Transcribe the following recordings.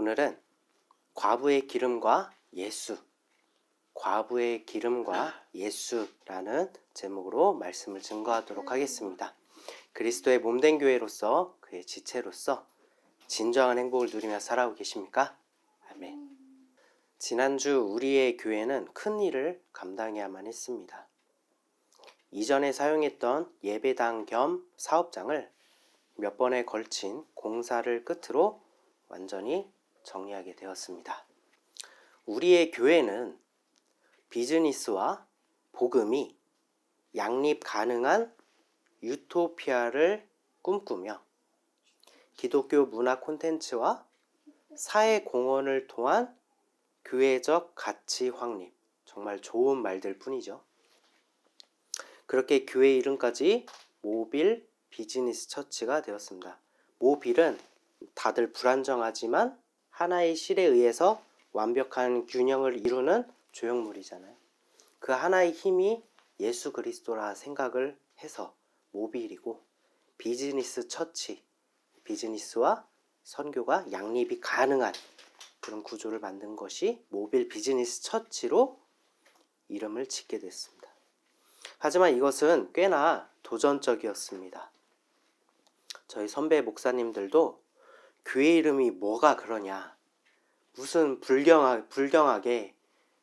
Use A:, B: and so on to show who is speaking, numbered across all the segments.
A: 오늘은 과부의 기름과 예수, 과부의 기름과 예수라는 제목으로 말씀을 증거하도록 하겠습니다. 그리스도의 몸된 교회로서 그의 지체로서 진정한 행복을 누리며 살아오고 계십니까? 아멘. 지난주 우리의 교회는 큰 일을 감당해야만 했습니다. 이전에 사용했던 예배당 겸 사업장을 몇 번에 걸친 공사를 끝으로 완전히 정리하게 되었습니다. 우리의 교회는 비즈니스와 복음이 양립 가능한 유토피아를 꿈꾸며 기독교 문화 콘텐츠와 사회 공헌을 통한 교회적 가치 확립, 정말 좋은 말들 뿐이죠. 그렇게 교회 이름까지 모빌 비즈니스 처치가 되었습니다. 모빌은 다들 불안정하지만 하나의 실에 의해서 완벽한 균형을 이루는 조형물이잖아요. 그 하나의 힘이 예수 그리스도라 생각을 해서 모빌이고, 비즈니스 처치, 비즈니스와 선교가 양립이 가능한 그런 구조를 만든 것이 모빌 비즈니스 처치로 이름을 짓게 됐습니다. 하지만 이것은 꽤나 도전적이었습니다. 저희 선배 목사님들도 교회 이름이 뭐가 그러냐, 무슨 불경하게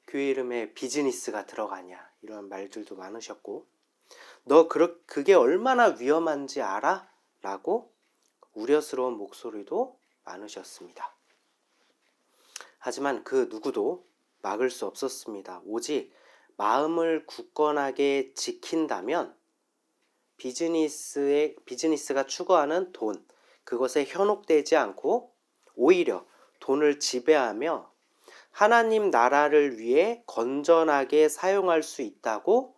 A: 교회 이름에 비즈니스가 들어가냐, 이런 말들도 많으셨고, 너 그게 얼마나 위험한지 알아? 라고 우려스러운 목소리도 많으셨습니다. 하지만 그 누구도 막을 수 없었습니다. 오직 마음을 굳건하게 지킨다면 비즈니스가 추구하는 돈, 그것에 현혹되지 않고 오히려 돈을 지배하며 하나님 나라를 위해 건전하게 사용할 수 있다고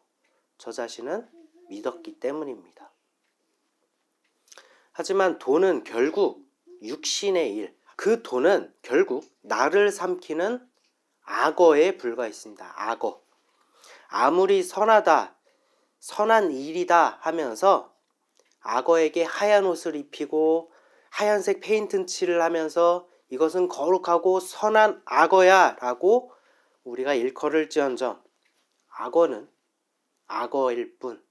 A: 저 자신은 믿었기 때문입니다. 하지만 돈은 결국 육신의 일, 그 돈은 결국 나를 삼키는 악어에 불과했습니다. 악어. 아무리 선한 일이다 하면서 악어에게 하얀 옷을 입히고 하얀색 페인트 칠을 하면서 이것은 거룩하고 선한 악어야 라고 우리가 일컬을지언정 악어는 악어일 뿐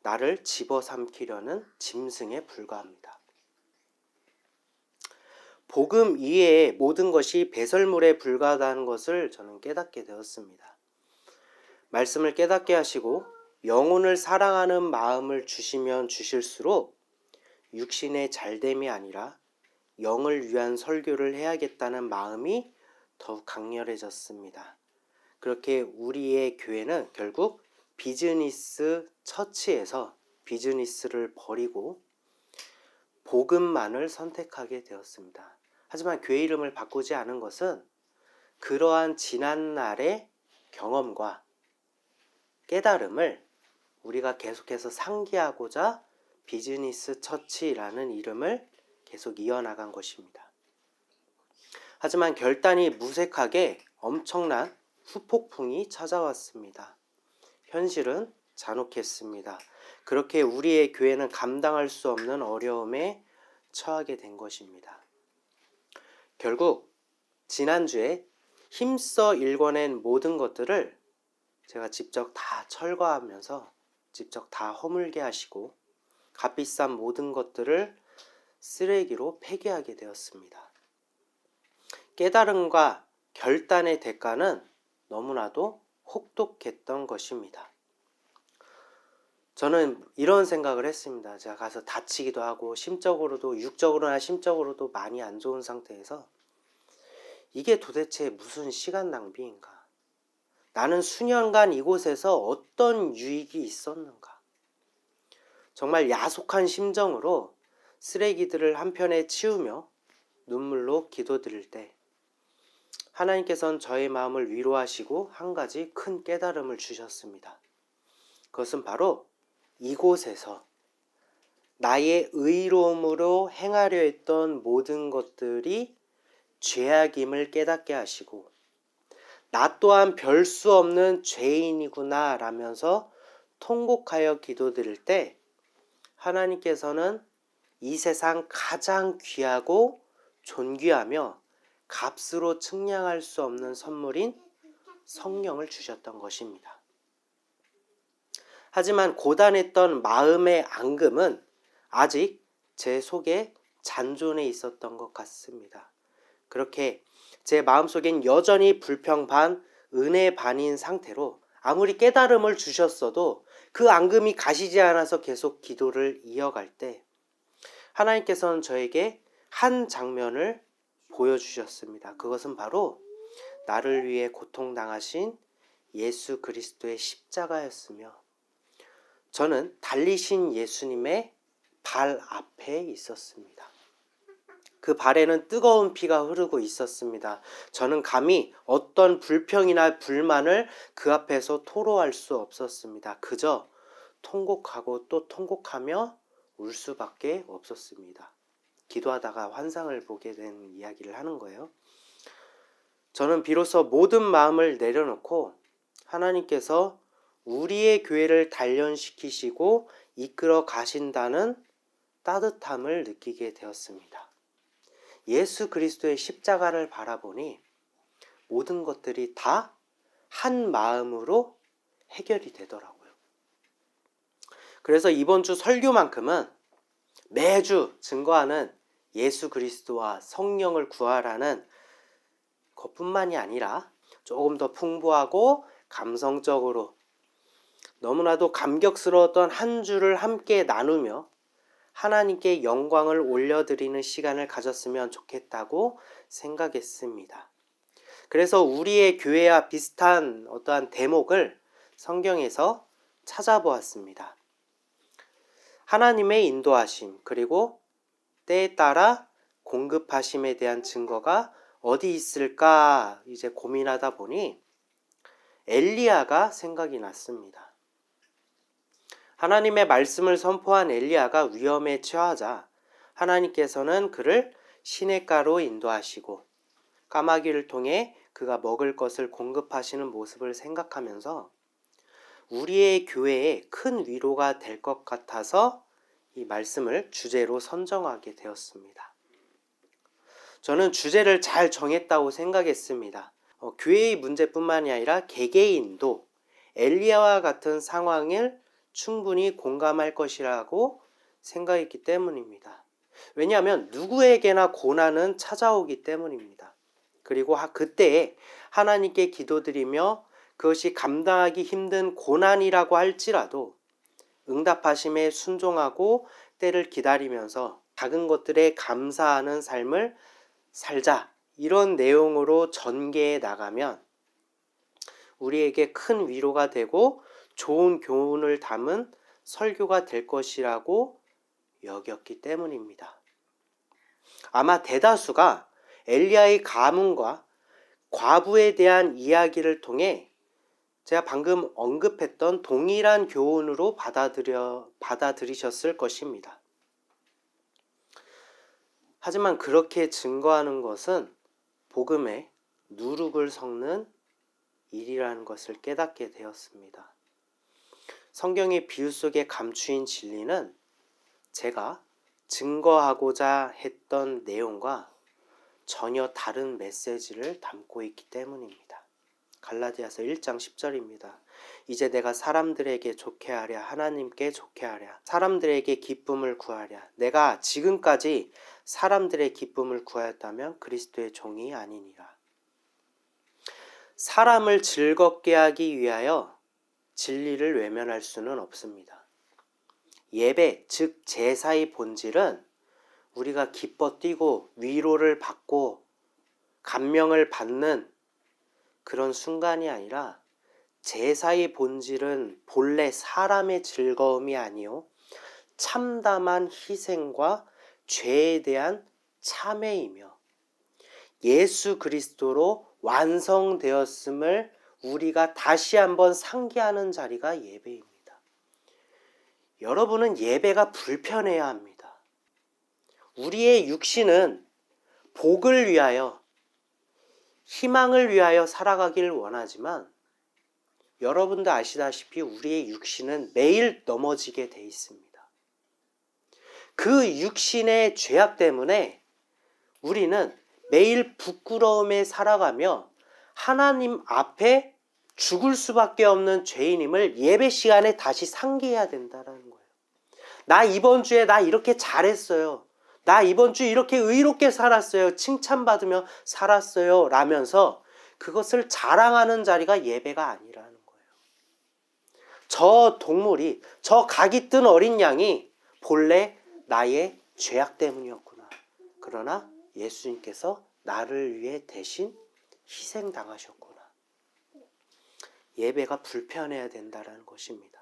A: 나를 집어삼키려는 짐승에 불과합니다. 복음 이외의 모든 것이 배설물에 불과하다는 것을 저는 깨닫게 되었습니다. 말씀을 깨닫게 하시고 영혼을 사랑하는 마음을 주시면 주실수록 육신의 잘됨이 아니라 영을 위한 설교를 해야겠다는 마음이 더욱 강렬해졌습니다. 그렇게 우리의 교회는 결국 비즈니스 처치에서 비즈니스를 버리고 복음만을 선택하게 되었습니다. 하지만 교회 이름을 바꾸지 않은 것은 그러한 지난날의 경험과 깨달음을 우리가 계속해서 상기하고자 비즈니스 처치라는 이름을 계속 이어나간 것입니다. 하지만 결단이 무색하게 엄청난 후폭풍이 찾아왔습니다. 현실은 잔혹했습니다. 그렇게 우리의 교회는 감당할 수 없는 어려움에 처하게 된 것입니다. 결국 지난주에 힘써 읽어낸 모든 것들을 제가 직접 다 철거하면서 직접 다 허물게 하시고 값비싼 모든 것들을 쓰레기로 폐기하게 되었습니다. 깨달음과 결단의 대가는 너무나도 혹독했던 것입니다. 저는 이런 생각을 했습니다. 제가 가서 다치기도 하고 심적으로도 육적으로나 심적으로도 많이 안 좋은 상태에서 이게 도대체 무슨 시간 낭비인가? 나는 수년간 이곳에서 어떤 유익이 있었는가? 정말 야속한 심정으로 쓰레기들을 한편에 치우며 눈물로 기도드릴 때 하나님께서는 저의 마음을 위로하시고 한 가지 큰 깨달음을 주셨습니다. 그것은 바로 이곳에서 나의 의로움으로 행하려 했던 모든 것들이 죄악임을 깨닫게 하시고 나 또한 별 수 없는 죄인이구나 라면서 통곡하여 기도드릴 때 하나님께서는 이 세상 가장 귀하고 존귀하며 값으로 측량할 수 없는 선물인 성령을 주셨던 것입니다. 하지만 고단했던 마음의 앙금은 아직 제 속에 잔존해 있었던 것 같습니다. 그렇게 제 마음속엔 여전히 불평 반, 은혜 반인 상태로 아무리 깨달음을 주셨어도 그 앙금이 가시지 않아서 계속 기도를 이어갈 때 하나님께서는 저에게 한 장면을 보여주셨습니다. 그것은 바로 나를 위해 고통당하신 예수 그리스도의 십자가였으며 저는 달리신 예수님의 발 앞에 있었습니다. 그 발에는 뜨거운 피가 흐르고 있었습니다. 저는 감히 어떤 불평이나 불만을 그 앞에서 토로할 수 없었습니다. 그저 통곡하고 또 통곡하며 울 수밖에 없었습니다. 기도하다가 환상을 보게 된 이야기를 하는 거예요. 저는 비로소 모든 마음을 내려놓고 하나님께서 우리의 교회를 단련시키시고 이끌어 가신다는 따뜻함을 느끼게 되었습니다. 예수 그리스도의 십자가를 바라보니 모든 것들이 다 한 마음으로 해결이 되더라고요. 그래서 이번 주 설교만큼은 매주 증거하는 예수 그리스도와 성령을 구하라는 것뿐만이 아니라 조금 더 풍부하고 감성적으로 너무나도 감격스러웠던 한 주를 함께 나누며 하나님께 영광을 올려드리는 시간을 가졌으면 좋겠다고 생각했습니다. 그래서 우리의 교회와 비슷한 어떠한 대목을 성경에서 찾아보았습니다. 하나님의 인도하심 그리고 때에 따라 공급하심에 대한 증거가 어디 있을까 이제 고민하다 보니 엘리야가 생각이 났습니다. 하나님의 말씀을 선포한 엘리야가 위험에 처하자 하나님께서는 그를 시냇가로 인도하시고 까마귀를 통해 그가 먹을 것을 공급하시는 모습을 생각하면서 우리의 교회에 큰 위로가 될 것 같아서 이 말씀을 주제로 선정하게 되었습니다. 저는 주제를 잘 정했다고 생각했습니다. 교회의 문제뿐만이 아니라 개개인도 엘리야와 같은 상황을 충분히 공감할 것이라고 생각했기 때문입니다. 왜냐하면 누구에게나 고난은 찾아오기 때문입니다. 그리고 그때에 하나님께 기도드리며 그것이 감당하기 힘든 고난이라고 할지라도 응답하심에 순종하고 때를 기다리면서 작은 것들에 감사하는 삶을 살자 이런 내용으로 전개해 나가면 우리에게 큰 위로가 되고 좋은 교훈을 담은 설교가 될 것이라고 여겼기 때문입니다. 아마 대다수가 엘리야의 가문과 과부에 대한 이야기를 통해 제가 방금 언급했던 동일한 교훈으로 받아들이셨을 것입니다. 하지만 그렇게 증거하는 것은 복음의 누룩을 섞는 일이라는 것을 깨닫게 되었습니다. 성경의 비유 속에 감추인 진리는 제가 증거하고자 했던 내용과 전혀 다른 메시지를 담고 있기 때문입니다. 갈라디아서 1장 10절입니다. 이제 내가 사람들에게 좋게 하랴 하나님께 좋게 하랴 사람들에게 기쁨을 구하랴 내가 지금까지 사람들의 기쁨을 구하였다면 그리스도의 종이 아니니라. 사람을 즐겁게 하기 위하여 진리를 외면할 수는 없습니다. 예배, 즉 제사의 본질은 우리가 기뻐 뛰고 위로를 받고 감명을 받는 그런 순간이 아니라 제사의 본질은 본래 사람의 즐거움이 아니요 참담한 희생과 죄에 대한 참회이며 예수 그리스도로 완성되었음을 우리가 다시 한번 상기하는 자리가 예배입니다. 여러분은 예배가 불편해야 합니다. 우리의 육신은 복을 위하여 희망을 위하여 살아가길 원하지만 여러분도 아시다시피 우리의 육신은 매일 넘어지게 돼 있습니다. 그 육신의 죄악 때문에 우리는 매일 부끄러움에 살아가며 하나님 앞에 죽을 수밖에 없는 죄인임을 예배 시간에 다시 상기해야 된다는 거예요. 나 이번 주에 나 이렇게 잘했어요. 나 이번 주 이렇게 의롭게 살았어요. 칭찬받으며 살았어요. 라면서 그것을 자랑하는 자리가 예배가 아니라는 거예요. 저 동물이, 저 각이 뜬 어린 양이 본래 나의 죄악 때문이었구나. 그러나 예수님께서 나를 위해 대신 희생당하셨구나. 예배가 불편해야 된다는 것입니다.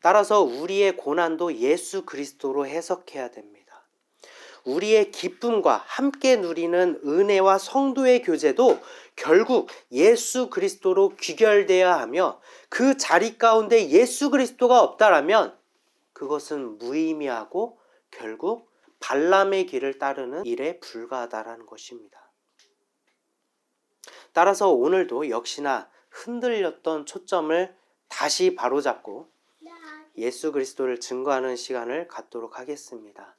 A: 따라서 우리의 고난도 예수 그리스도로 해석해야 됩니다. 우리의 기쁨과 함께 누리는 은혜와 성도의 교제도 결국 예수 그리스도로 귀결되어야 하며 그 자리 가운데 예수 그리스도가 없다라면 그것은 무의미하고 결국 발람의 길을 따르는 일에 불과하다라는 것입니다. 따라서 오늘도 역시나 흔들렸던 초점을 다시 바로잡고 예수 그리스도를 증거하는 시간을 갖도록 하겠습니다.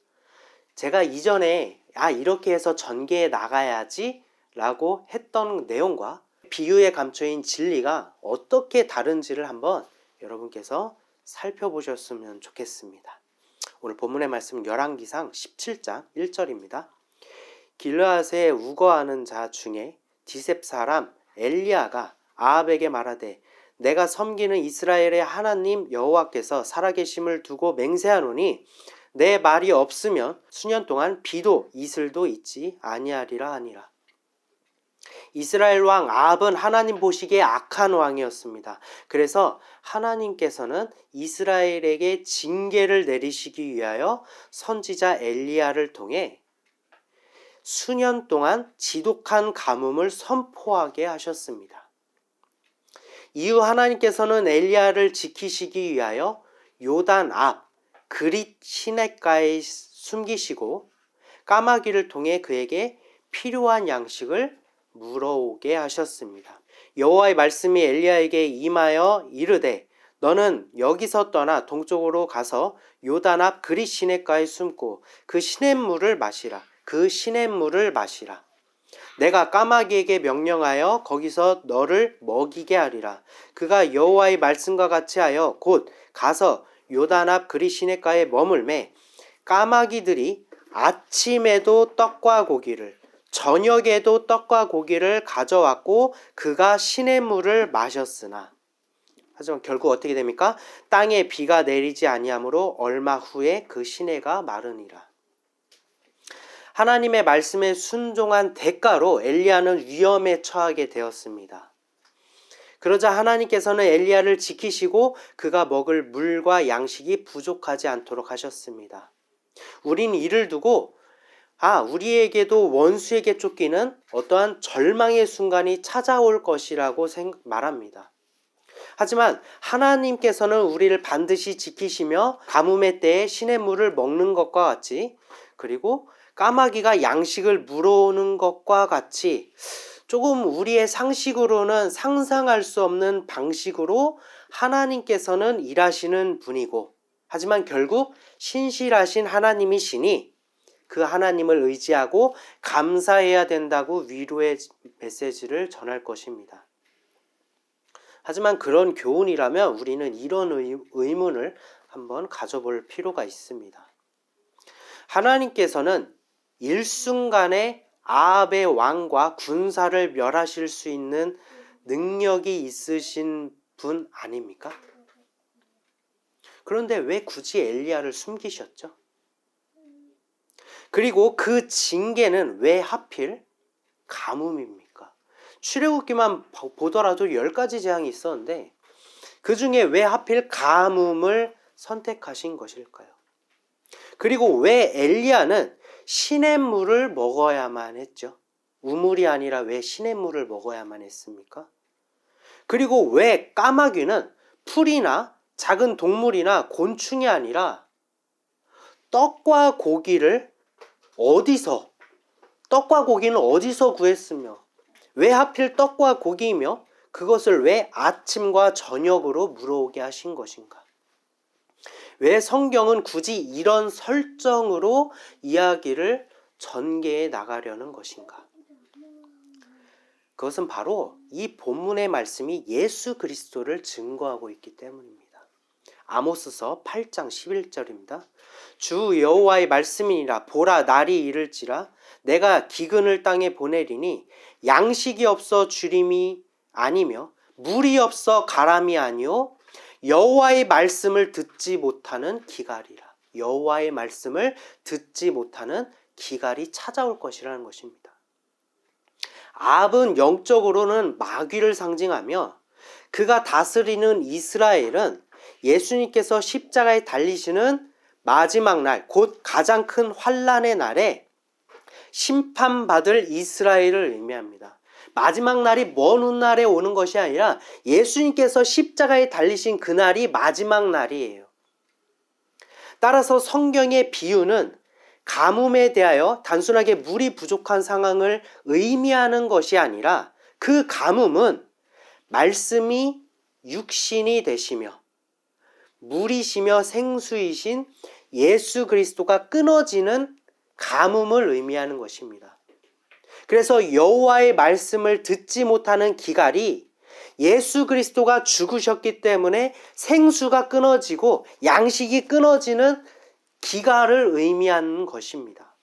A: 제가 이전에 이렇게 해서 전개해 나가야지 라고 했던 내용과 비유에 감춰인 진리가 어떻게 다른지를 한번 여러분께서 살펴보셨으면 좋겠습니다. 오늘 본문의 말씀 열왕기상 17장 1절입니다. 길르앗에 우거하는 자 중에 디셉 사람 엘리야가 아합에게 말하되 내가 섬기는 이스라엘의 하나님 여호와께서 살아계심을 두고 맹세하노니 내 말이 없으면 수년 동안 비도 이슬도 있지 아니하리라 하니라. 이스라엘 왕 아합은 하나님 보시기에 악한 왕이었습니다. 그래서 하나님께서는 이스라엘에게 징계를 내리시기 위하여 선지자 엘리야를 통해 수년 동안 지독한 가뭄을 선포하게 하셨습니다. 이후 하나님께서는 엘리야를 지키시기 위하여 요단 앞 그릿 시냇가에 숨기시고 까마귀를 통해 그에게 필요한 양식을 물어오게 하셨습니다. 여호와의 말씀이 엘리야에게 임하여 이르되 너는 여기서 떠나 동쪽으로 가서 요단 앞 그릿 시냇가에 숨고 그 시냇물을 마시라. 그 시냇물을 마시라. 내가 까마귀에게 명령하여 거기서 너를 먹이게 하리라. 그가 여호와의 말씀과 같이 하여 곧 가서 요단 앞 그릿 시냇가에 머물매 까마귀들이 아침에도 떡과 고기를 저녁에도 떡과 고기를 가져왔고 그가 시냇물을 마셨으나 하지만 결국 어떻게 됩니까? 땅에 비가 내리지 아니하므로 얼마 후에 그 시내가 마르니라. 하나님의 말씀에 순종한 대가로 엘리야는 위험에 처하게 되었습니다. 그러자 하나님께서는 엘리야를 지키시고 그가 먹을 물과 양식이 부족하지 않도록 하셨습니다. 우린 이를 두고 우리에게도 원수에게 쫓기는 어떠한 절망의 순간이 찾아올 것이라고 말합니다. 하지만 하나님께서는 우리를 반드시 지키시며 가뭄의 때에 시냇물을 먹는 것과 같이 그리고 까마귀가 양식을 물어오는 것과 같이 조금 우리의 상식으로는 상상할 수 없는 방식으로 하나님께서는 일하시는 분이고 하지만 결국 신실하신 하나님이시니 그 하나님을 의지하고 감사해야 된다고 위로의 메시지를 전할 것입니다. 하지만 그런 교훈이라면 우리는 이런 의문을 한번 가져볼 필요가 있습니다. 하나님께서는 일순간에 아합의 왕과 군사를 멸하실 수 있는 능력이 있으신 분 아닙니까? 그런데 왜 굳이 엘리야를 숨기셨죠? 그리고 그 징계는 왜 하필 가뭄입니까? 출애굽기만 보더라도 10가지 재앙이 있었는데 그 중에 왜 하필 가뭄을 선택하신 것일까요? 그리고 왜 엘리야는 시냇물을 먹어야만 했죠? 우물이 아니라 왜 시냇물을 먹어야만 했습니까? 그리고 왜 까마귀는 풀이나 작은 동물이나 곤충이 아니라 떡과 고기는 어디서 구했으며 왜 하필 떡과 고기이며 그것을 왜 아침과 저녁으로 물어오게 하신 것인가? 왜 성경은 굳이 이런 설정으로 이야기를 전개해 나가려는 것인가? 그것은 바로 이 본문의 말씀이 예수 그리스도를 증거하고 있기 때문입니다. 아모스서 8장 11절입니다. 주 여호와의 말씀이니라. 보라, 날이 이를지라 내가 기근을 땅에 보내리니 양식이 없어 주림이 아니며 물이 없어 가람이 아니요 여호와의 말씀을 듣지 못하는 기갈이라. 여호와의 말씀을 듣지 못하는 기갈이 찾아올 것이라는 것입니다. 아합은 영적으로는 마귀를 상징하며 그가 다스리는 이스라엘은 예수님께서 십자가에 달리시는 마지막 날, 곧 가장 큰 환난의 날에 심판받을 이스라엘을 의미합니다. 마지막 날이 먼 훗날에 오는 것이 아니라 예수님께서 십자가에 달리신 그날이 마지막 날이에요. 따라서 성경의 비유는 가뭄에 대하여 단순하게 물이 부족한 상황을 의미하는 것이 아니라 그 가뭄은 말씀이 육신이 되시며 물이시며 생수이신 예수 그리스도가 끊어지는 가뭄을 의미하는 것입니다. 그래서 여호와의 말씀을 듣지 못하는 기갈이 예수 그리스도가 죽으셨기 때문에 생수가 끊어지고 양식이 끊어지는 기갈을 의미하는 것입니다.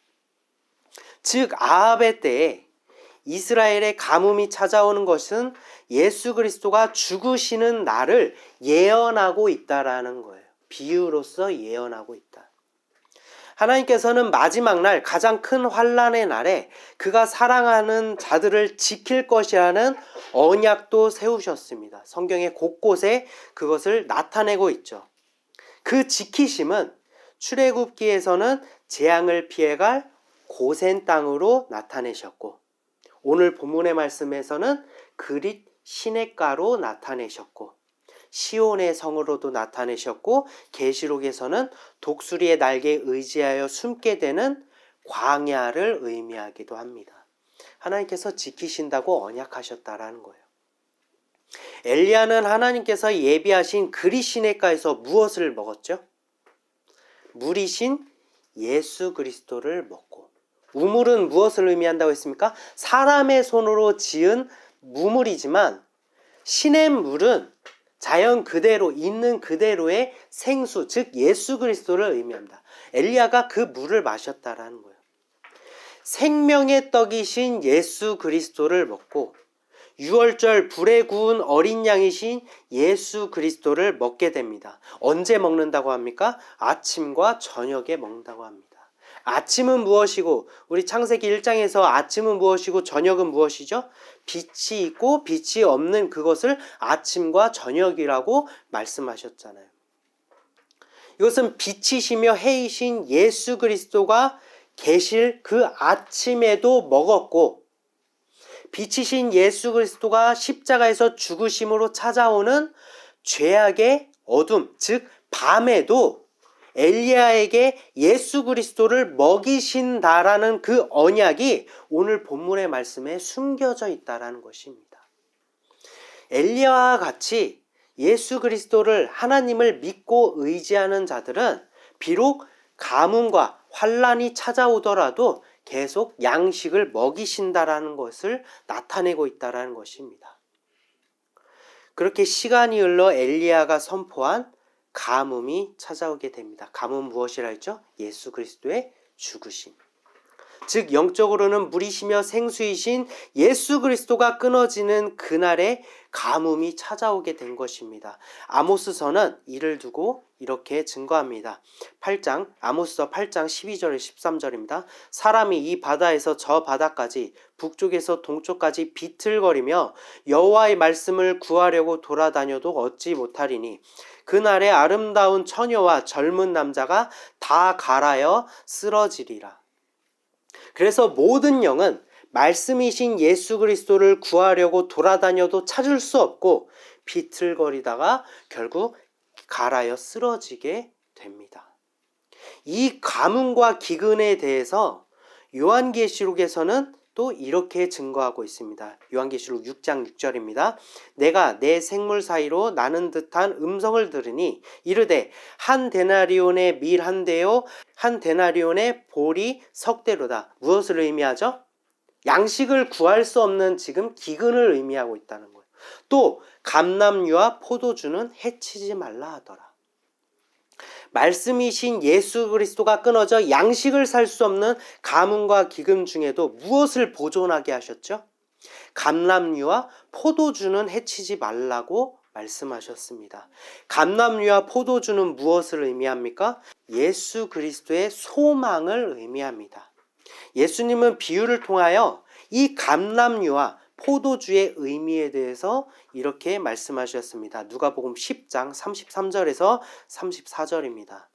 A: 즉 아합의 때에 이스라엘의 가뭄이 찾아오는 것은 예수 그리스도가 죽으시는 날을 예언하고 있다라는 거예요. 비유로서 예언하고 있다. 하나님께서는 마지막 날 가장 큰 환난의 날에 그가 사랑하는 자들을 지킬 것이라는 언약도 세우셨습니다. 성경의 곳곳에 그것을 나타내고 있죠. 그 지키심은 출애굽기에서는 재앙을 피해갈 고센 땅으로 나타내셨고 오늘 본문의 말씀에서는 그릿 시냇가로 나타내셨고 시온의 성으로도 나타내셨고 계시록에서는 독수리의 날개에 의지하여 숨게 되는 광야를 의미하기도 합니다. 하나님께서 지키신다고 언약하셨다라는 거예요. 엘리야는 하나님께서 예비하신 그릿 시냇가에서 무엇을 먹었죠? 물이신 예수 그리스도를 먹고 우물은 무엇을 의미한다고 했습니까? 사람의 손으로 지은 우물이지만 시냇물은 자연 그대로 있는 그대로의 생수, 즉 예수 그리스도를 의미합니다. 엘리야가 그 물을 마셨다라는 거예요. 생명의 떡이신 예수 그리스도를 먹고 유월절 불에 구운 어린 양이신 예수 그리스도를 먹게 됩니다. 언제 먹는다고 합니까? 아침과 저녁에 먹는다고 합니다. 아침은 무엇이고 우리 창세기 1장에서 아침은 무엇이고 저녁은 무엇이죠? 빛이 있고 빛이 없는 그것을 아침과 저녁이라고 말씀하셨잖아요. 이것은 빛이시며 해이신 예수 그리스도가 계실 그 아침에도 먹었고 빛이신 예수 그리스도가 십자가에서 죽으심으로 찾아오는 죄악의 어둠, 즉 밤에도 엘리야에게 예수 그리스도를 먹이신다라는 그 언약이 오늘 본문의 말씀에 숨겨져 있다라는 것입니다. 엘리야와 같이 예수 그리스도를 하나님을 믿고 의지하는 자들은 비록 가뭄과 환난이 찾아오더라도 계속 양식을 먹이신다라는 것을 나타내고 있다라는 것입니다. 그렇게 시간이 흘러 엘리야가 선포한 가뭄이 찾아오게 됩니다. 가뭄은 무엇이라 했죠? 예수 그리스도의 죽으심. 즉 영적으로는 물이시며 생수이신 예수 그리스도가 끊어지는 그날에 가뭄이 찾아오게 된 것입니다. 아모스서는 이를 두고 이렇게 증거합니다. 아모스서 8장 12절 13절입니다. 사람이 이 바다에서 저 바다까지 북쪽에서 동쪽까지 비틀거리며 여호와의 말씀을 구하려고 돌아다녀도 얻지 못하리니 그날에 아름다운 처녀와 젊은 남자가 다 갈아여 쓰러지리라. 그래서 모든 영은 말씀이신 예수 그리스도를 구하려고 돌아다녀도 찾을 수 없고 비틀거리다가 결국 갈아여 쓰러지게 됩니다. 이 가뭄과 기근에 대해서 요한계시록에서는 또 이렇게 증거하고 있습니다. 요한계시록 6장 6절입니다. 내가 내 생물 사이로 나는 듯한 음성을 들으니 이르되 한 데나리온의 밀 한 대요 한 데나리온의 볼이 석 대로다. 무엇을 의미하죠? 양식을 구할 수 없는 지금 기근을 의미하고 있다는 거예요. 또 감람류와 포도주는 해치지 말라 하더라. 말씀이신 예수 그리스도가 끊어져 양식을 살 수 없는 가뭄과 기근 중에도 무엇을 보존하게 하셨죠? 감람류와 포도주는 해치지 말라고 말씀하셨습니다. 감람류와 포도주는 무엇을 의미합니까? 예수 그리스도의 소망을 의미합니다. 예수님은 비유를 통하여 이 감람류와 포도주의 의미에 대해서 이렇게 말씀하셨습니다. 누가복음 10장 33절에서 34절입니다.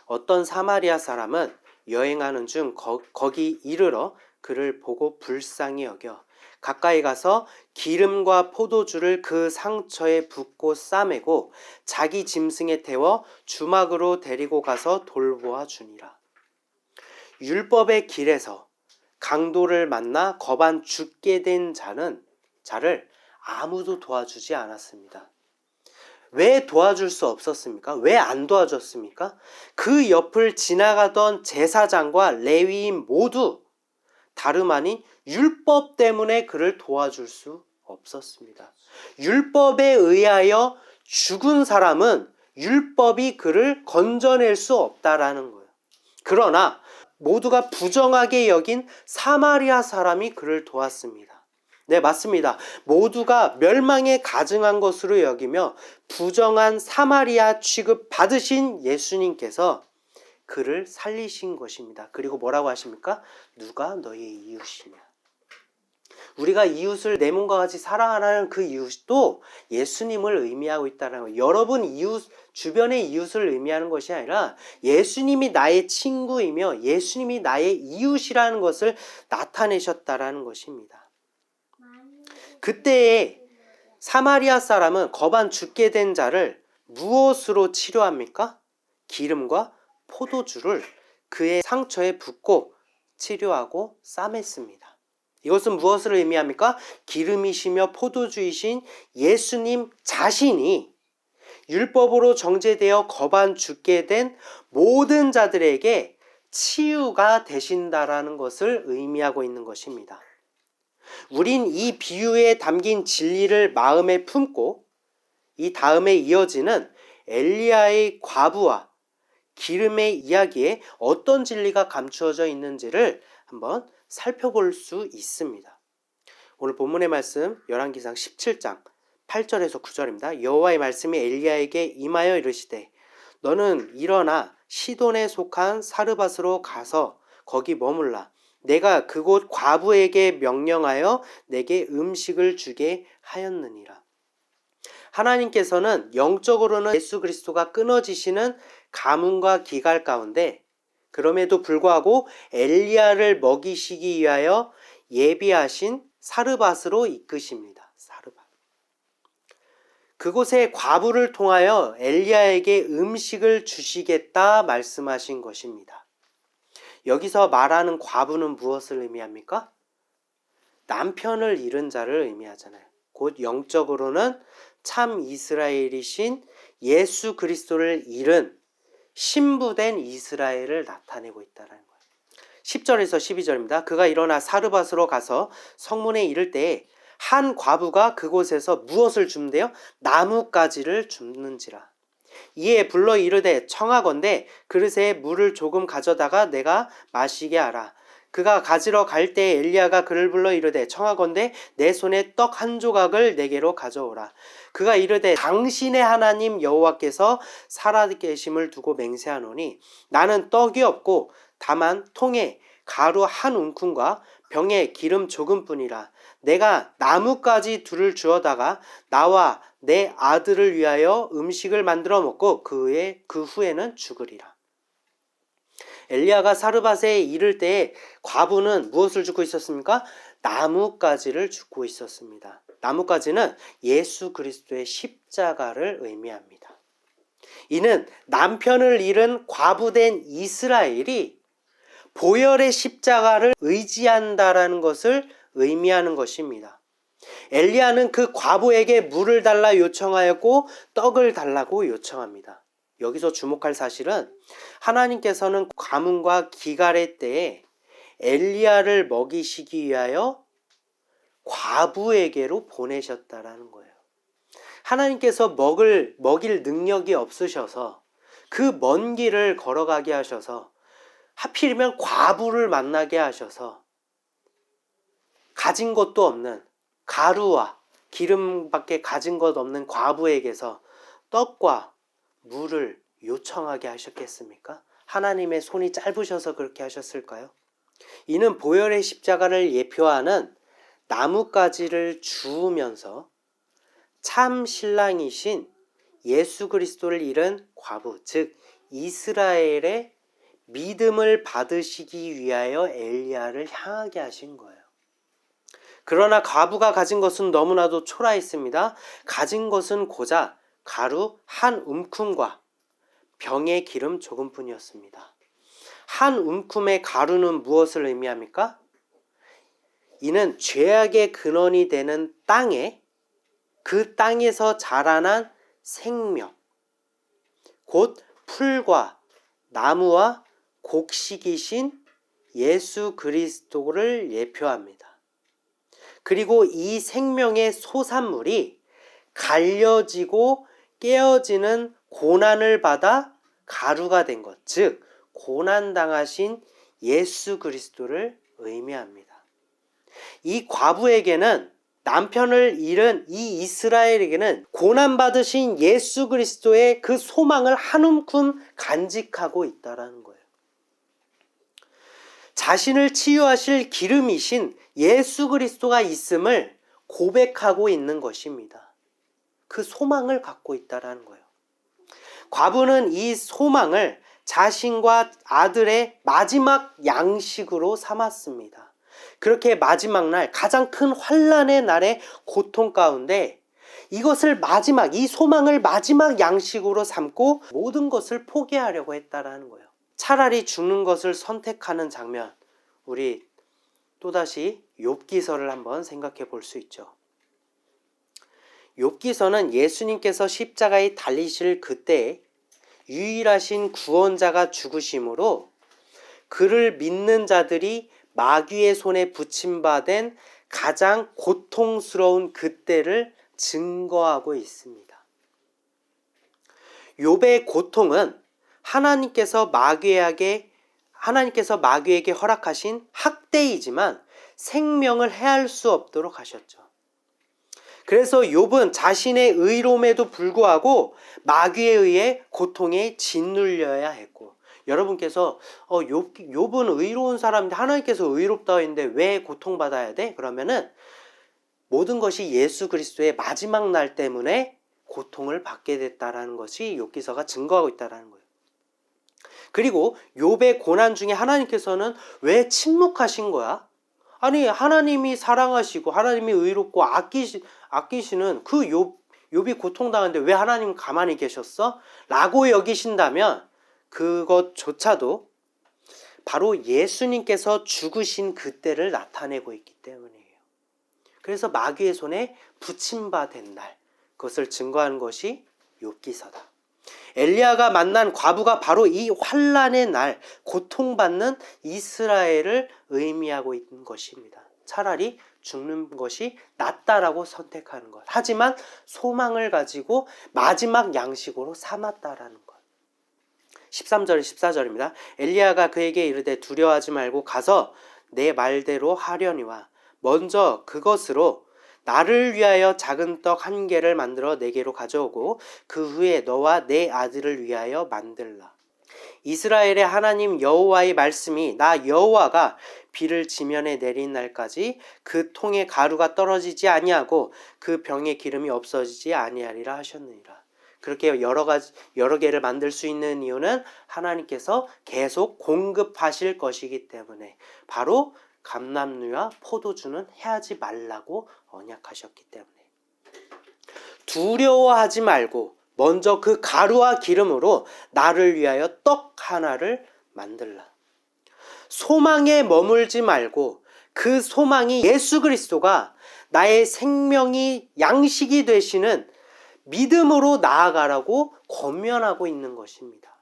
A: 어떤 사마리아 사람은 여행하는 중 거기 이르러 그를 보고 불쌍히 여겨 가까이 가서 기름과 포도주를 그 상처에 붓고 싸매고 자기 짐승에 태워 주막으로 데리고 가서 돌보아 주니라. 율법의 길에서 강도를 만나 거반 죽게 된 자를 아무도 도와주지 않았습니다. 왜 도와줄 수 없었습니까? 왜 안 도와줬습니까? 그 옆을 지나가던 제사장과 레위인 모두 다름 아닌 율법 때문에 그를 도와줄 수 없었습니다. 율법에 의하여 죽은 사람은 율법이 그를 건져낼 수 없다라는 거예요. 그러나 모두가 부정하게 여긴 사마리아 사람이 그를 도왔습니다. 네, 맞습니다. 모두가 멸망에 가증한 것으로 여기며 부정한 사마리아 취급 받으신 예수님께서 그를 살리신 것입니다. 그리고 뭐라고 하십니까? 누가 너의 이웃이냐? 우리가 이웃을 내 몸과 같이 사랑하라는 그 이웃도 예수님을 의미하고 있다는 거예요. 여러분 주변의 이웃을 의미하는 것이 아니라 예수님이 나의 친구이며 예수님이 나의 이웃이라는 것을 나타내셨다라는 것입니다. 그때에 사마리아 사람은 거반 죽게 된 자를 무엇으로 치료합니까? 기름과 포도주를 그의 상처에 붓고 치료하고 싸맸습니다. 이것은 무엇을 의미합니까? 기름이시며 포도주이신 예수님 자신이 율법으로 정죄되어 거반 죽게 된 모든 자들에게 치유가 되신다라는 것을 의미하고 있는 것입니다. 우린 이 비유에 담긴 진리를 마음에 품고 이 다음에 이어지는 엘리야의 과부와 기름의 이야기에 어떤 진리가 감추어져 있는지를 한번 살펴볼 수 있습니다. 오늘 본문의 말씀 열왕기상 17장 8절에서 9절입니다. 여호와의 말씀이 엘리야에게 임하여 이르시되 너는 일어나 시돈에 속한 사르밧으로 가서 거기 머물라. 내가 그곳 과부에게 명령하여 내게 음식을 주게 하였느니라. 하나님께서는 영적으로는 예수 그리스도가 끊어지시는 가뭄과 기갈 가운데 그럼에도 불구하고 엘리야를 먹이시기 위하여 예비하신 사르밧으로 이끄십니다. 사르밧. 그곳의 과부를 통하여 엘리야에게 음식을 주시겠다 말씀하신 것입니다. 여기서 말하는 과부는 무엇을 의미합니까? 남편을 잃은 자를 의미하잖아요. 곧 영적으로는 참 이스라엘이신 예수 그리스도를 잃은 신부된 이스라엘을 나타내고 있다는 거예요. 10절에서 12절입니다. 그가 일어나 사르밧으로 가서 성문에 이를 때에 한 과부가 그곳에서 무엇을 줍는데요? 나뭇가지를 줍는지라. 이에 불러 이르되 청하건대 그릇에 물을 조금 가져다가 내가 마시게 하라. 그가 가지러 갈 때 엘리야가 그를 불러 이르되 청하건대 내 손에 떡 한 조각을 내게로 가져오라. 그가 이르되 당신의 하나님 여호와께서 살아계심을 두고 맹세하노니 나는 떡이 없고 다만 통에 가루 한 움큼과 병에 기름 조금뿐이라. 내가 나뭇가지 둘을 주어다가 나와 내 아들을 위하여 음식을 만들어 먹고 그 후에는 죽으리라. 엘리야가 사르밧에 이를 때에 과부는 무엇을 줍고 있었습니까? 나뭇가지를 줍고 있었습니다. 나뭇가지는 예수 그리스도의 십자가를 의미합니다. 이는 남편을 잃은 과부된 이스라엘이 보혈의 십자가를 의지한다라는 것을 의미하는 것입니다. 엘리야는 그 과부에게 물을 달라 요청하였고 떡을 달라고 요청합니다. 여기서 주목할 사실은 하나님께서는 가뭄과 기갈의 때에 엘리야를 먹이시기 위하여 과부에게로 보내셨다라는 거예요. 하나님께서 먹일 능력이 없으셔서 그 먼 길을 걸어가게 하셔서 하필이면 과부를 만나게 하셔서 가진 것도 없는 가루와 기름밖에 가진 것 없는 과부에게서 떡과 물을 요청하게 하셨겠습니까? 하나님의 손이 짧으셔서 그렇게 하셨을까요? 이는 보혈의 십자가를 예표하는 나뭇가지를 주우면서 참 신랑이신 예수 그리스도를 잃은 과부, 즉 이스라엘의 믿음을 받으시기 위하여 엘리야를 향하게 하신 거예요. 그러나 과부가 가진 것은 너무나도 초라했습니다. 가진 것은 고작 가루 한 움큼과 병에 기름 조금뿐이었습니다. 한 움큼의 가루는 무엇을 의미합니까? 이는 죄악의 근원이 되는 땅에 그 땅에서 자라난 생명, 곧 풀과 나무와 곡식이신 예수 그리스도를 예표합니다. 그리고 이 생명의 소산물이 갈려지고 깨어지는 고난을 받아 가루가 된 것, 즉 고난당하신 예수 그리스도를 의미합니다. 이 과부에게는 남편을 잃은 이 이스라엘에게는 고난받으신 예수 그리스도의 그 소망을 한 움큼 간직하고 있다는 거예요. 자신을 치유하실 기름이신 예수 그리스도가 있음을 고백하고 있는 것입니다. 그 소망을 갖고 있다는 거예요. 과부는 이 소망을 자신과 아들의 마지막 양식으로 삼았습니다. 그렇게 마지막 날, 가장 큰 환난의 날의 고통 가운데 이것을 이 소망을 마지막 양식으로 삼고 모든 것을 포기하려고 했다라는 거예요. 차라리 죽는 것을 선택하는 장면, 우리 또다시 욥기서를 한번 생각해 볼 수 있죠. 욥기서는 예수님께서 십자가에 달리실 그때 유일하신 구원자가 죽으심으로 그를 믿는 자들이 마귀의 손에 붙임받은 가장 고통스러운 그때를 증거하고 있습니다. 욥의 고통은 하나님께서 마귀에게 허락하신 학대이지만 생명을 해할 수 없도록 하셨죠. 그래서 욥은 자신의 의로움에도 불구하고 마귀에 의해 고통에 짓눌려야 했고, 여러분께서 욥은 의로운 사람인데 하나님께서 의롭다고 했는데 왜 고통받아야 돼? 그러면은 모든 것이 예수 그리스도의 마지막 날 때문에 고통을 받게 됐다라는 것이 욥기서가 증거하고 있다라는 거예요. 그리고 욥의 고난 중에 하나님께서는 왜 침묵하신 거야? 아니, 하나님이 사랑하시고 하나님이 의롭고 아끼시는 그 욥이 고통당하는데 왜 하나님 가만히 계셨어? 라고 여기신다면 그것조차도 바로 예수님께서 죽으신 그때를 나타내고 있기 때문이에요. 그래서 마귀의 손에 붙임받은 날, 그것을 증거하는 것이 욥기서다. 엘리야가 만난 과부가 바로 이 환난의 날, 고통받는 이스라엘을 의미하고 있는 것입니다. 차라리 죽는 것이 낫다라고 선택하는 것. 하지만 소망을 가지고 마지막 양식으로 삼았다라는 것. 13절, 14절입니다. 엘리야가 그에게 이르되 두려워하지 말고 가서 내 말대로 하려니와 먼저 그것으로 나를 위하여 작은 떡 1개를 만들어 내게로 가져오고 그 후에 너와 내 아들을 위하여 만들라. 이스라엘의 하나님 여호와의 말씀이 나 여호와가 비를 지면에 내린 날까지 그 통에 가루가 떨어지지 아니하고 그 병에 기름이 없어지지 아니하리라 하셨느니라. 그렇게 여러 개를 만들 수 있는 이유는 하나님께서 계속 공급하실 것이기 때문에, 바로 감람류와 포도주는 해하지 말라고 언약하셨기 때문에. 두려워하지 말고 먼저 그 가루와 기름으로 나를 위하여 떡 하나를 만들라. 소망에 머물지 말고 그 소망이 예수 그리스도가 나의 생명이 양식이 되시는 믿음으로 나아가라고 권면하고 있는 것입니다.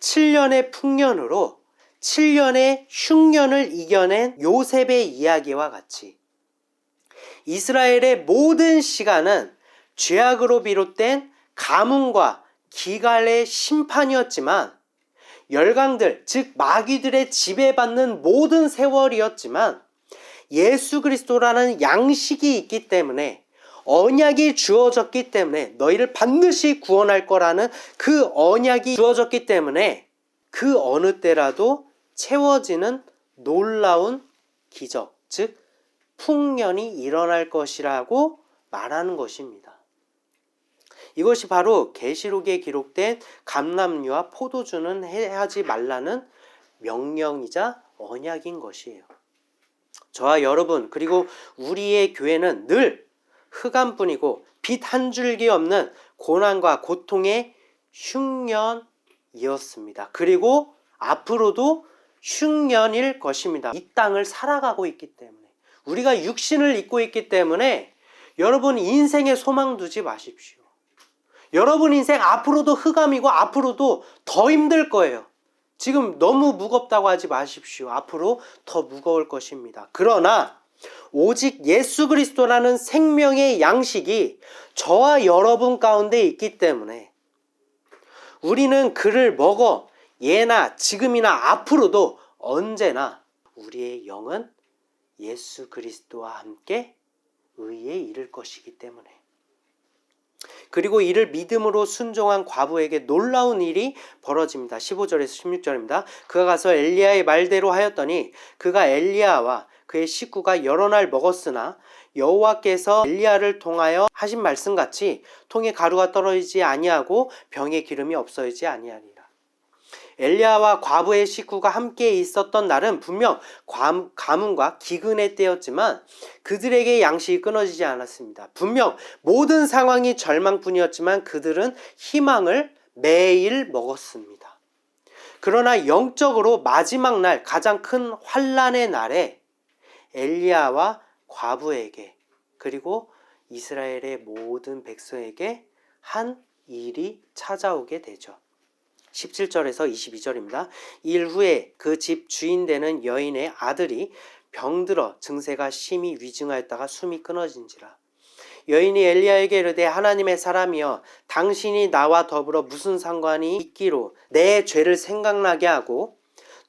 A: 7년의 풍년으로 7년의 흉년을 이겨낸 요셉의 이야기와 같이 이스라엘의 모든 시간은 죄악으로 비롯된 가뭄과 기갈의 심판이었지만, 열강들 즉 마귀들의 지배받는 모든 세월이었지만, 예수 그리스도라는 양식이 있기 때문에, 언약이 주어졌기 때문에, 너희를 반드시 구원할 거라는 그 언약이 주어졌기 때문에 그 어느 때라도 채워지는 놀라운 기적, 즉 풍년이 일어날 것이라고 말하는 것입니다. 이것이 바로 계시록에 기록된 감람류와 포도주는 해하지 말라는 명령이자 언약인 것이에요. 저와 여러분 그리고 우리의 교회는 늘 흑암뿐이고 빛 한 줄기 없는 고난과 고통의 흉년이었습니다. 그리고 앞으로도 흉년일 것입니다. 이 땅을 살아가고 있기 때문에, 우리가 육신을 입고 있기 때문에 여러분 인생에 소망 두지 마십시오. 여러분 인생 앞으로도 흑암이고 앞으로도 더 힘들 거예요. 지금 너무 무겁다고 하지 마십시오. 앞으로 더 무거울 것입니다. 그러나 오직 예수 그리스도라는 생명의 양식이 저와 여러분 가운데 있기 때문에 우리는 그를 먹어 예나 지금이나 앞으로도 언제나 우리의 영은 예수 그리스도와 함께 의에 이를 것이기 때문에, 그리고 이를 믿음으로 순종한 과부에게 놀라운 일이 벌어집니다. 15절에서 16절입니다. 그가 가서 엘리야의 말대로 하였더니 그가 엘리야와 그의 식구가 여러 날 먹었으나 여호와께서 엘리야를 통하여 하신 말씀같이 통에 가루가 떨어지지 아니하고 병에 기름이 없어지지 아니하리라. 엘리야와 과부의 식구가 함께 있었던 날은 분명 가뭄과 기근의 때였지만 그들에게 양식이 끊어지지 않았습니다. 분명 모든 상황이 절망뿐이었지만 그들은 희망을 매일 먹었습니다. 그러나 영적으로 마지막 날 가장 큰 환난의 날에 엘리야와 과부에게 그리고 이스라엘의 모든 백성에게 한 일이 찾아오게 되죠. 17절에서 22절입니다. 일 후에 그 집 주인 되는 여인의 아들이 병들어 증세가 심히 위중하였다가 숨이 끊어진지라. 여인이 엘리야에게 이르되 하나님의 사람이여 당신이 나와 더불어 무슨 상관이 있기로 내 죄를 생각나게 하고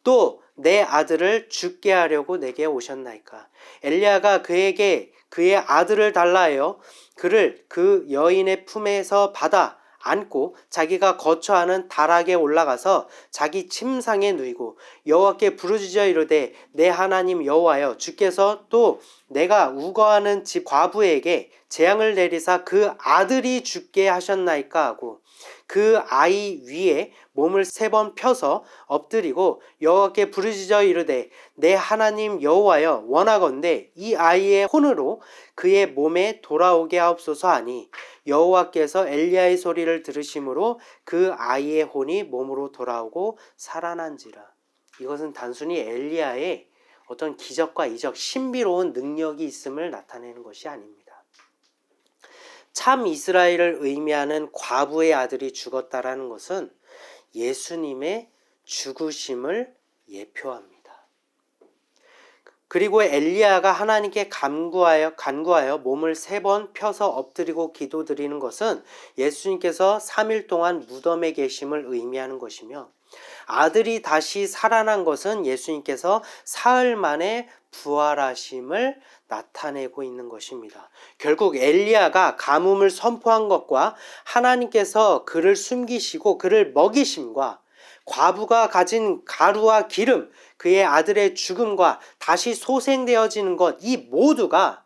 A: 또 내 아들을 죽게 하려고 내게 오셨나이까. 엘리야가 그에게 그의 아들을 달라 하여 그를 그 여인의 품에서 받아 안고 자기가 거처하는 다락에 올라가서 자기 침상에 누이고 여호와께 부르짖어 이르되 내 하나님 여호와여 주께서 또 내가 우거하는 집 과부에게 재앙을 내리사 그 아들이 죽게 하셨나이까 하고 그 아이 위에 몸을 3번 펴서 엎드리고 여호와께 부르짖어 이르되 내 하나님 여호와여 원하건대 이 아이의 혼으로 그의 몸에 돌아오게 하옵소서 하니 여호와께서 엘리야의 소리를 들으심으로 그 아이의 혼이 몸으로 돌아오고 살아난지라. 이것은 단순히 엘리야의 어떤 기적과 이적, 신비로운 능력이 있음을 나타내는 것이 아닙니다. 참 이스라엘을 의미하는 과부의 아들이 죽었다라는 것은 예수님의 죽으심을 예표합니다. 그리고 엘리야가 하나님께 간구하여 몸을 3번 펴서 엎드리고 기도드리는 것은 예수님께서 3일 동안 무덤에 계심을 의미하는 것이며, 아들이 다시 살아난 것은 예수님께서 사흘 만에 부활하심을 나타내고 있는 것입니다. 결국 엘리야가 가뭄을 선포한 것과 하나님께서 그를 숨기시고 그를 먹이심과 과부가 가진 가루와 기름, 그의 아들의 죽음과 다시 소생되어지는 것, 이 모두가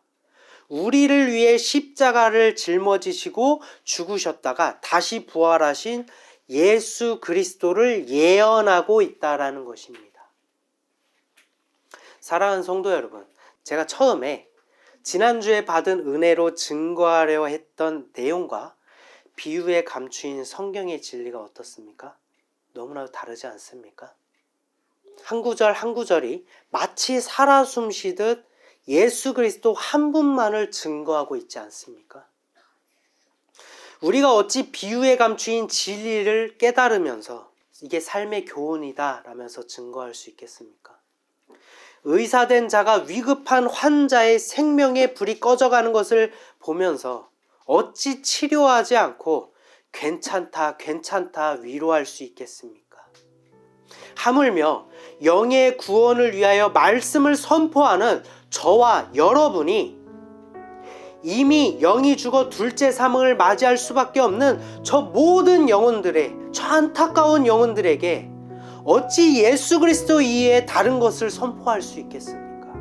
A: 우리를 위해 십자가를 짊어지시고 죽으셨다가 다시 부활하신 예수 그리스도를 예언하고 있다라는 것입니다. 사랑하는 성도 여러분, 제가 처음에 지난주에 받은 은혜로 증거하려 했던 내용과 비유에 감추인 성경의 진리가 어떻습니까? 너무나도 다르지 않습니까? 한 구절 한 구절이 마치 살아 숨쉬듯 예수 그리스도 한 분만을 증거하고 있지 않습니까? 우리가 어찌 비유에 감추인 진리를 깨달으면서 이게 삶의 교훈이다 라면서 증거할 수 있겠습니까? 의사된 자가 위급한 환자의 생명의 불이 꺼져가는 것을 보면서 어찌 치료하지 않고 괜찮다 위로할 수 있겠습니까? 하물며 영의 구원을 위하여 말씀을 선포하는 저와 여러분이 이미 영이 죽어 둘째 사망을 맞이할 수밖에 없는 저 모든 영혼들의, 저 안타까운 영혼들에게 어찌 예수 그리스도 이외에 다른 것을 선포할 수 있겠습니까?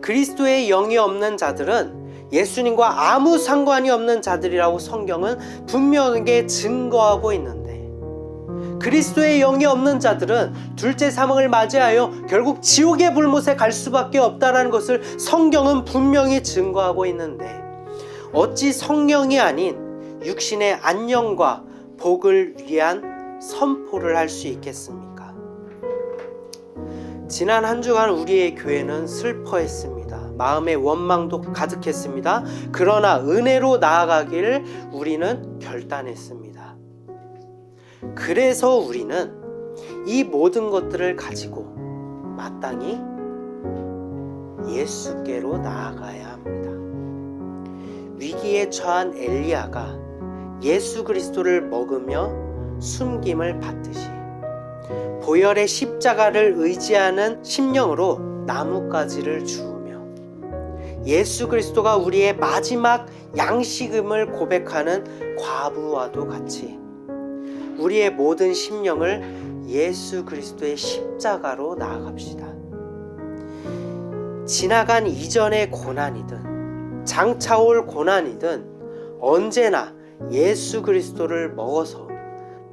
A: 그리스도의 영이 없는 자들은 예수님과 아무 상관이 없는 자들이라고 성경은 분명하게 증거하고 있는데, 그리스도의 영이 없는 자들은 둘째 사망을 맞이하여 결국 지옥의 불못에 갈 수밖에 없다는 것을 성경은 분명히 증거하고 있는데, 어찌 성령이 아닌 육신의 안녕과 복을 위한 선포를 할 수 있겠습니까? 지난 한 주간 우리의 교회는 슬퍼했습니다. 마음의 원망도 가득했습니다. 그러나 은혜로 나아가기를 우리는 결단했습니다. 그래서 우리는 이 모든 것들을 가지고 마땅히 예수께로 나아가야 합니다. 위기에 처한 엘리야가 예수 그리스도를 먹으며 숨김을 받듯이 보혈의 십자가를 의지하는 심령으로 나뭇가지를 주우며 예수 그리스도가 우리의 마지막 양식임을 고백하는 과부와도 같이 우리의 모든 심령을 예수 그리스도의 십자가로 나아갑시다. 지나간 이전의 고난이든 장차올 고난이든 언제나 예수 그리스도를 먹어서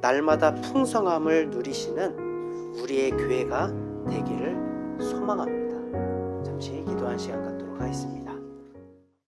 A: 날마다 풍성함을 누리시는 우리의 교회가 되기를 소망합니다. 잠시 기도한 시간 갖도록 하겠습니다.